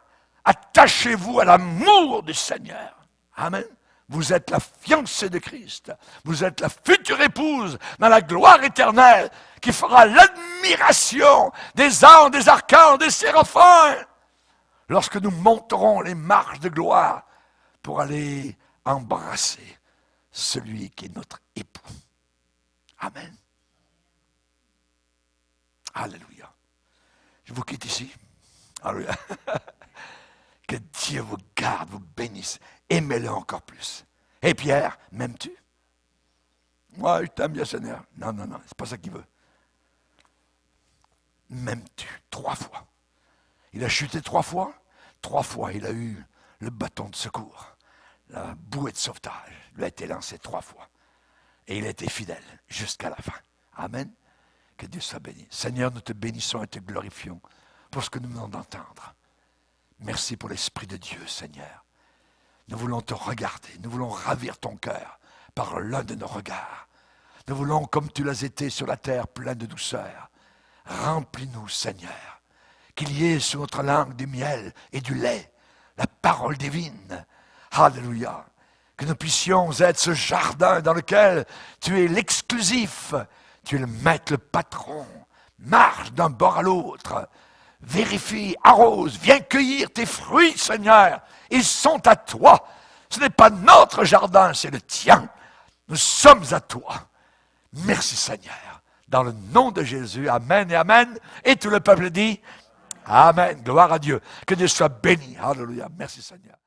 Attachez-vous à l'amour du Seigneur. Amen. Vous êtes la fiancée de Christ. Vous êtes la future épouse dans la gloire éternelle qui fera l'admiration des anges, des archanges, des séraphins. Lorsque nous monterons les marches de gloire pour aller embrasser celui qui est notre époux. Amen. Alléluia. Je vous quitte ici. Alléluia. Que Dieu vous garde, vous bénisse. Aimez-le encore plus. Et Pierre, m'aimes-tu? Moi, je t'aime bien, Seigneur. Non, c'est pas ça qu'il veut. M'aimes-tu? 3 fois. Il a chuté 3 fois. 3 fois, il a eu le bâton de secours. La bouée de sauvetage lui a été lancée 3 fois. Et il a été fidèle jusqu'à la fin. Amen. Que Dieu soit béni. Seigneur, nous te bénissons et te glorifions pour ce que nous venons d'entendre. Merci pour l'Esprit de Dieu, Seigneur. Nous voulons te regarder. Nous voulons ravir ton cœur par l'un de nos regards. Nous voulons, comme tu l'as été sur la terre, plein de douceur. Remplis-nous, Seigneur. Qu'il y ait sur notre langue du miel et du lait, la parole divine. Alléluia. Que nous puissions être ce jardin dans lequel tu es l'exclusif. Tu es le maître, le patron. Marche d'un bord à l'autre. Vérifie, arrose, viens cueillir tes fruits, Seigneur. Ils sont à toi. Ce n'est pas notre jardin, c'est le tien. Nous sommes à toi. Merci, Seigneur. Dans le nom de Jésus, amen et amen. Et tout le peuple dit, amen. Gloire à Dieu. Que Dieu soit béni. Alléluia. Merci, Seigneur.